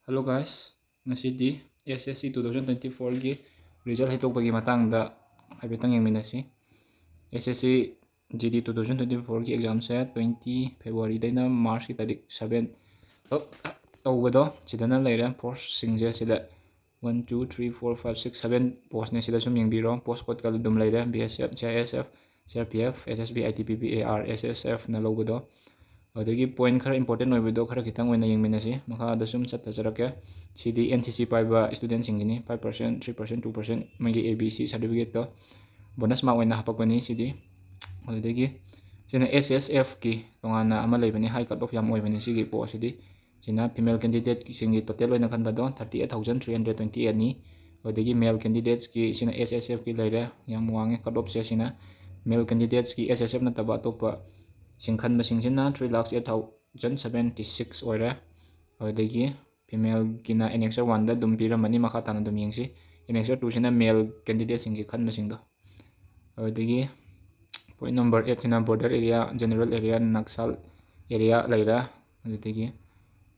Hello guys, ngasidi SSC 2024 gi result haitokpagi matangda haibetang yengminasi. SSC GD 2024 gi exam se 20 February daina March ki tarik 7 tawbado sidana leira post singje sida 1 2 3 4 5 6 7 post ne sida sum yengbiro post code kal dum leira BSF CISF CRPF SSB ITPP AR SSF na lobado adagi point khara important oibedo khara kitang oina yengminasi makha da sum chat tajarake CD NCC paiba student singini 5% 3% 2% magi ABC certificate to bonus ma oina hapakani CD adagi sina SSF ki tongana ama leibani high cut off yam oibani sigi po CD sina female candidate ki singi total oina khanbado 38328 ni adagi male candidates ki sina SSF ki leira yam wange cut off se sina male candidates ki SSF na taba topa singkhan basingina 3,08,076 oira adagi female kina annexure 1 da dum piramani makha tana dum yengsi annexure 2 sina male candidate singi khan basingdo adagi point number 8 sina border area general area naxal area leira adagi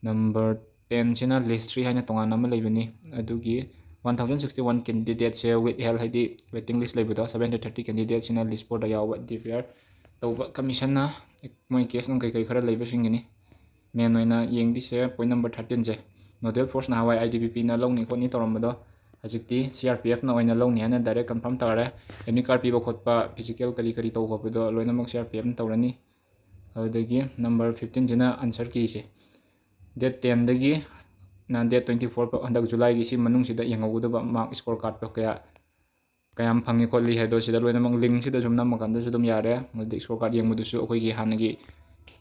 number 10 sina list 3 haina tonga nama leibani adugi 1061 candidates with hell haidi waiting list leibudo 730 candidates sina list board da yawa DPR tauba commission na moi case nong kai khara leiba singini main oina yengdi se point number 13 je nodal force na hawai IDPP na longni khoni torambado hajikti CRPF na oina longni hana direct confirm tare any card piba khotpa physical kari kari to hobido loina mak CRPF na tawrani adagi number 15 jena answer ki se date 10 dagi na date 24 pa handak July gi si manung sida yengogudaba mark score card pa kayam phangi kholi haido sida loina mang link sida jumna makanda judum yare modi score card yengmudusu akoi gi hanagi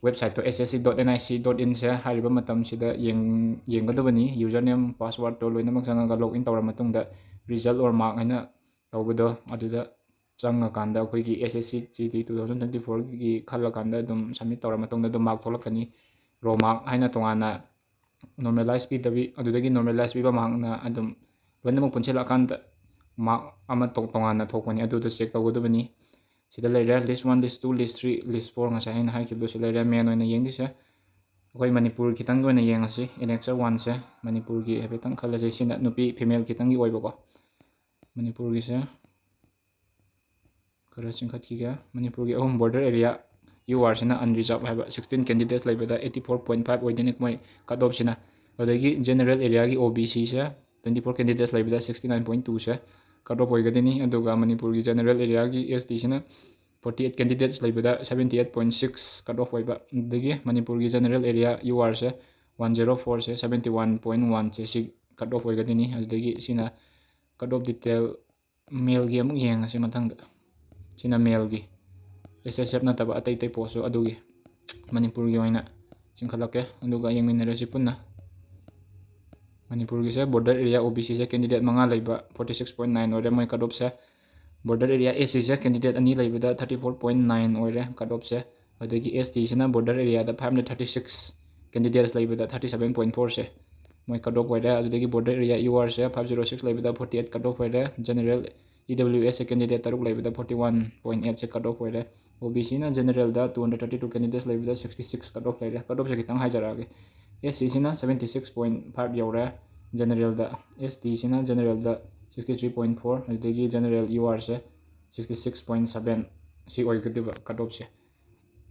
website to ssc.nic.in se hariba matam sida yengadabani username password to loina mak changa login tawra matungda result or mark haina tawbado aduda changa kanda akoi gi SSC GD 2024 gi khalla kanda dum submit tawra matungda dum mark tholakani raw mark haina tongana normalize pi dabi adudagi normalize pi ba mark na adum loina mak punchela kanda mark ama tongana thokani aduda check tawgodabani sida leira list 1 list 2 list 3 list 4 nga sahin hai kibdo sida leira main oina yengdi se akoi manipur kitang oina yengasi annexure 1 se manipur gi hebetang khala je sina nupi female kitang gi oiba ko manipur gi se khara singkhat ki ga manipur gi home border area UR sina unreserved haiba 16 candidates leibada 84.5 oidinik moi cut off sina adagi general area gi OBC se 24 candidates leibada 69.2 se cut off oigadini aduga manipur gi general area gi ST sina 48 candidates leibada 78.6 cut off oiba adagi manipur gi general area UR se 104 se 71.1 se si cut off oigadini adagi sina cut off detail male gi amuk yengasi mathangda sina male gi SSF na taba atay tay poso adugi manipur gi oina singkhalake aduga yengminarasi punna manipur gi se border area OBC se candidate manga leiba 46.9 ore moi cut off se border area SC se candidate ani leibada 34.9 ore cut off se adagi ST sina border area da 536 candidates leibada 37.4 se moi cut off ore adagi border area UR se 506 leibada 48 cut off ore general EWS candidate taruk leibada 41.8 se cut off ore OBC na general da 232 candidates leibada 66 cut off ore cut off se kitang haijarage SC sina 76.5 yaure general da ST sina general da 63.4 adagi general UR se 66.7 si oigadiba cut off se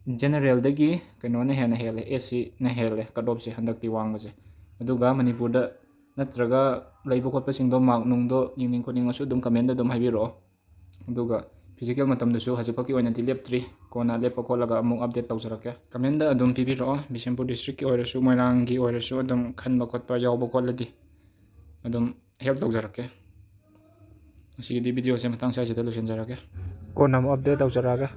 general dagi kano na hena hele SC na hele cut off se handakti wangse aduga manipur da natraga leiba khotpa singdo mark nungdo yingning khoning asu dum comment da dum haibiro aduga physical matam da su hajipaki oina ti lep 3 kona lepa kholaga amuk update tawjarake comment da dum pibiro Bishenpur district ki oirasu Moirang gi oirasu dum khanba khotpa yawba kholadi adum help tawjarake asigi video se matang sai sida losenjarake kona update tawjarake